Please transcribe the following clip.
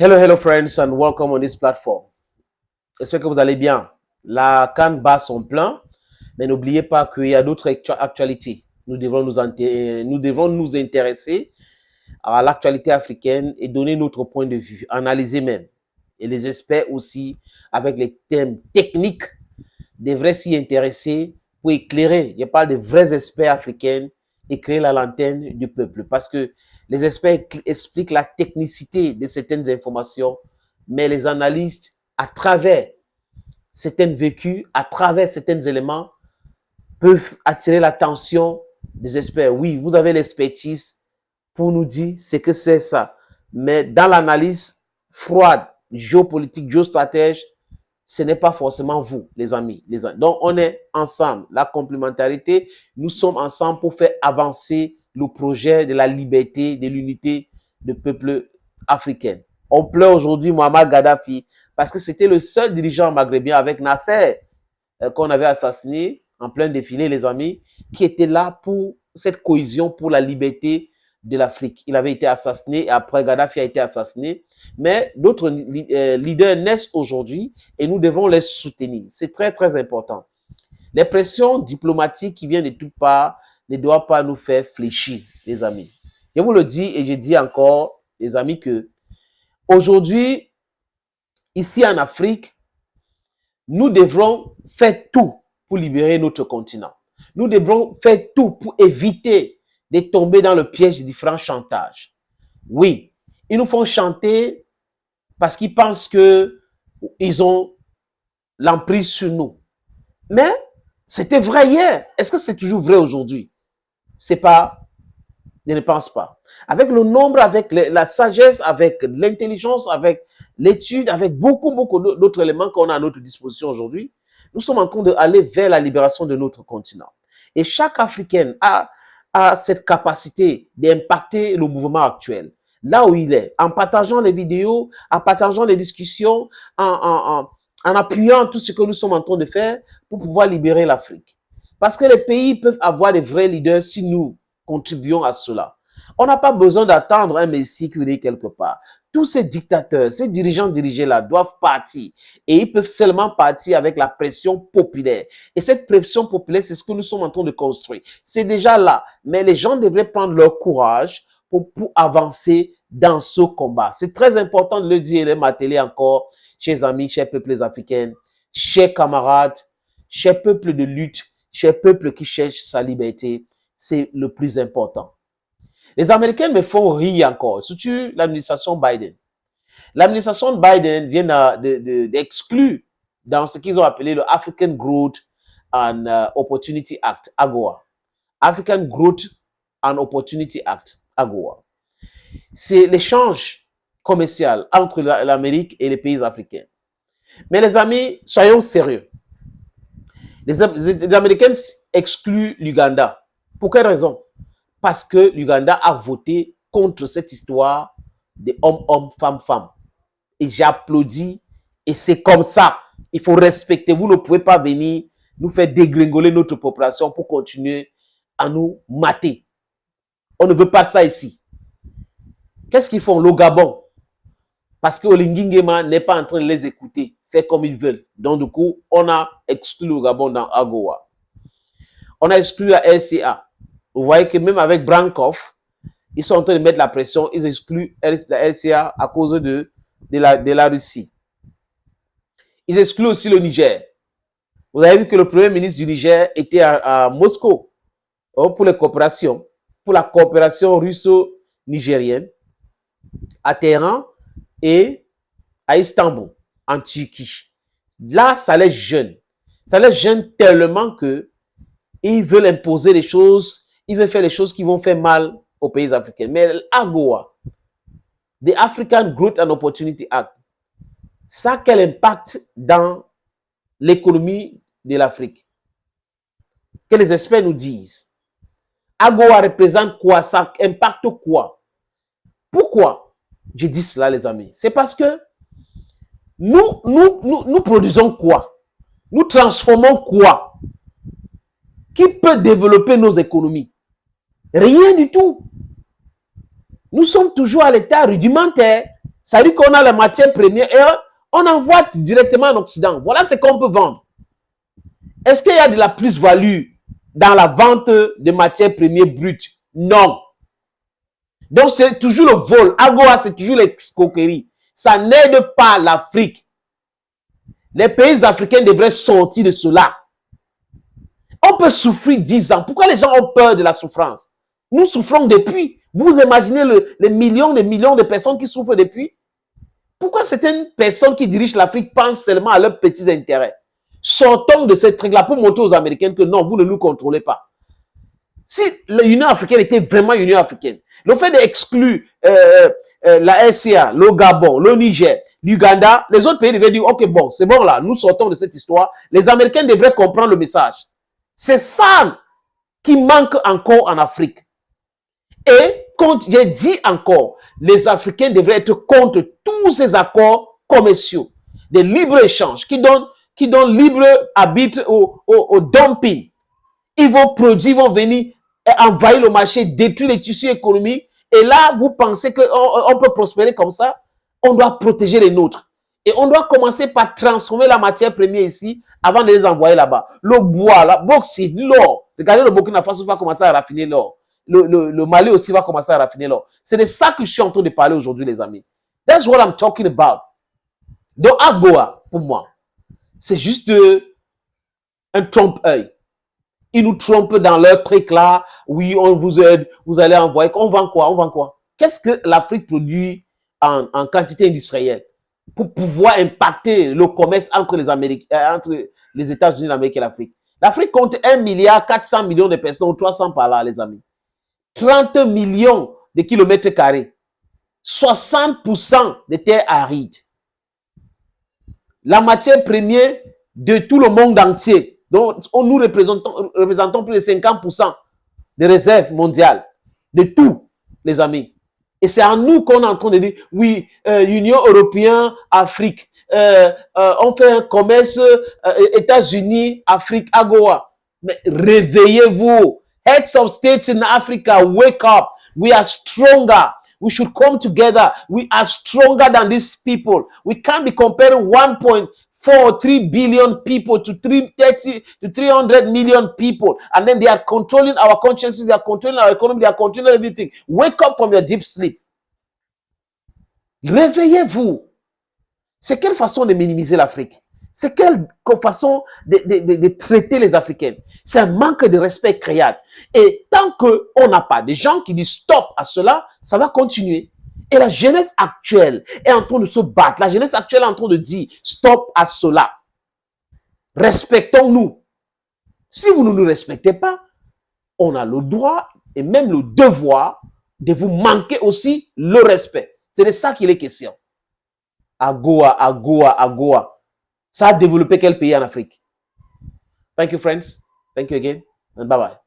Hello friends and welcome on this platform. J'espère que vous allez bien. La canne bat son plein, mais n'oubliez pas qu'il y a d'autres actualités. Nous devons nous intéresser à l'actualité africaine et donner notre point de vue, analyser même. Et les experts aussi, avec les thèmes techniques, devraient s'y intéresser pour éclairer. Je parle de vrais experts africains, éclairer la lanterne du peuple. Parce que les experts expliquent la technicité de certaines informations, mais les analystes, à travers certains vécus, à travers certains éléments, peuvent attirer l'attention des experts. Oui, vous avez l'expertise pour nous dire ce que c'est ça. Mais dans l'analyse froide, géopolitique, géostratège, ce n'est pas forcément vous, les amis. Donc, on est ensemble. La complémentarité, nous sommes ensemble pour faire avancer le projet de la liberté, de l'unité du peuple africain. On pleure aujourd'hui Mohamed Gaddafi parce que c'était le seul dirigeant maghrébin avec Nasser qu'on avait assassiné en plein défilé, les amis, qui était là pour cette cohésion, pour la liberté de l'Afrique. Il avait été assassiné et après Gaddafi a été assassiné. Mais d'autres leaders naissent aujourd'hui et nous devons les soutenir. C'est très, très important. Les pressions diplomatiques qui viennent de toutes parts ne doivent pas nous faire fléchir, les amis. Je vous le dis et je dis encore, les amis, que aujourd'hui, ici en Afrique, nous devrons faire tout pour libérer notre continent. Nous devrons faire tout pour éviter de tomber dans le piège de différents chantages. Oui, ils nous font chanter parce qu'ils pensent qu'ils ont l'emprise sur nous. Mais c'était vrai hier. Est-ce que c'est toujours vrai aujourd'hui? C'est pas, je ne pense pas. Avec le nombre, avec la sagesse, avec l'intelligence, avec l'étude, avec beaucoup d'autres éléments qu'on a à notre disposition aujourd'hui, nous sommes en train d'aller vers la libération de notre continent. Et chaque Africain a cette capacité d'impacter le mouvement actuel. Là où il est, en partageant les vidéos, en partageant les discussions, en appuyant tout ce que nous sommes en train de faire pour pouvoir libérer l'Afrique. Parce que les pays peuvent avoir des vrais leaders si nous contribuons à cela. On n'a pas besoin d'attendre un messie qui est quelque part. Tous ces dictateurs, ces dirigeants dirigés-là doivent partir. Et ils peuvent seulement partir avec la pression populaire. Et cette pression populaire, c'est ce que nous sommes en train de construire. C'est déjà là. Mais les gens devraient prendre leur courage pour avancer dans ce combat. C'est très important de le dire et de marteler encore, chers amis, chers peuples africains, chers camarades, chers peuples de lutte, chers peuples qui cherchent sa liberté. C'est le plus important. Les Américains me font rire encore, surtout l'administration Biden. L'administration Biden vient d'exclure dans ce qu'ils ont appelé le African Growth and Opportunity Act, AGOA. African Growth and Opportunity Act, AGOA. C'est l'échange commercial entre l'Amérique et les pays africains. Mais les amis, soyons sérieux. Les Américains excluent l'Ouganda. Pour quelle raison? Parce que l'Ouganda a voté contre cette histoire de homme-homme, femme-femme. Et j'applaudis. Et c'est comme ça. Il faut respecter. Vous ne pouvez pas venir nous faire dégringoler notre population pour continuer à nous mater. On ne veut pas ça ici. Qu'est-ce qu'ils font? Le Gabon. Parce que Olingi Nguema n'est pas en train de les écouter, faire comme ils veulent. Donc, du coup, on a exclu le Gabon dans AGOA. On a exclu la LCA. Vous voyez que même avec Brankov, ils sont en train de mettre la pression, ils excluent la LCA à cause de la Russie. Ils excluent aussi le Niger. Vous avez vu que le premier ministre du Niger était à Moscou pour les coopérations, pour la coopération russo-nigérienne, à Téhéran et à Istanbul, en Turquie. Là, ça les gêne. Ça les gêne tellement que ils veulent imposer des choses, ils veulent faire des choses qui vont faire mal aux pays africains. Mais l'AGOA, the African Growth and Opportunity Act, ça a quel impact dans l'économie de l'Afrique? Que les experts nous disent. AGOA représente quoi? Ça impacte quoi? Pourquoi je dis cela, les amis? C'est parce que nous produisons quoi? Nous transformons quoi? Qui peut développer nos économies? Rien du tout. Nous sommes toujours à l'état rudimentaire. Ça veut dire qu'on a la matière première et on envoie directement en Occident. Voilà ce qu'on peut vendre. Est-ce qu'il y a de la plus-value dans la vente de matières premières brutes? Non. Donc, c'est toujours le vol. AGOA, c'est toujours l'escroquerie. Ça n'aide pas l'Afrique. Les pays africains devraient sortir de cela. On peut souffrir 10 ans. Pourquoi les gens ont peur de la souffrance? Nous souffrons depuis. Vous imaginez les millions de personnes qui souffrent depuis? Pourquoi certaines personnes qui dirigent l'Afrique pensent seulement à leurs petits intérêts? Sortons de cette truc-là pour montrer aux Américains que non, vous ne nous contrôlez pas. Si l'Union africaine était vraiment Union africaine, le fait d'exclure la SCA, le Gabon, le Niger, l'Uganda, les autres pays devaient dire, ok, bon, c'est bon là, nous sortons de cette histoire. Les Américains devraient comprendre le message. C'est ça qui manque encore en Afrique. Et quand j'ai dit encore, les Africains devraient être contre tous ces accords commerciaux, des libre-échanges qui donnent libre arbitre au dumping. Ils vont produire, ils vont venir envahir le marché, détruire les tissus économiques. Et là, vous pensez qu'on peut prospérer comme ça? On doit protéger les nôtres. Et on doit commencer par transformer la matière première ici avant de les envoyer là-bas. Le bois, la bauxite, l'or. Regardez, le Burkina Faso va commencer à raffiner l'or. Le Mali aussi va commencer à raffiner l'or. C'est de ça que je suis en train de parler aujourd'hui, les amis. That's what I'm talking about. Donc, AGOA, pour moi, c'est juste un trompe-œil. Ils nous trompent dans leur truc là. Oui, on vous aide, vous allez envoyer. On vend quoi? On vend quoi? Qu'est-ce que l'Afrique produit en quantité industrielle pour pouvoir impacter le commerce entre les États-Unis d'Amérique et l'Afrique? L'Afrique compte 1,4 milliard de personnes, ou 300 par là, les amis. 30 millions de kilomètres carrés. 60% de terres arides. La matière première de tout le monde entier. Donc, nous représentons plus de 50% des réserves mondiales. De tout, les amis. Et c'est à nous qu'on est en train de dire, oui, Union européenne, Afrique. On fait un commerce États-Unis, Afrique, AGOA. Mais réveillez-vous. Heads of states in Africa, wake up. We are stronger. We should come together. We are stronger than these people. We can't be comparing 1.43 billion people to 300 million people. And then they are controlling our consciences, they are controlling our economy, they are controlling everything. Wake up from your deep sleep. Réveillez-vous. C'est quelle façon de minimiser l'Afrique? C'est quelle façon de traiter les Africains? C'est un manque de respect créable. Et tant qu'on n'a pas des gens qui disent stop à cela, ça va continuer. Et la jeunesse actuelle est en train de se battre. La jeunesse actuelle est en train de dire stop à cela. Respectons-nous. Si vous ne nous respectez pas, on a le droit et même le devoir de vous manquer aussi le respect. C'est de ça qu'il est question. AGOA, AGOA, AGOA. Ça a développé quel pays en Afrique? Thank you, friends. Thank you again. And bye-bye.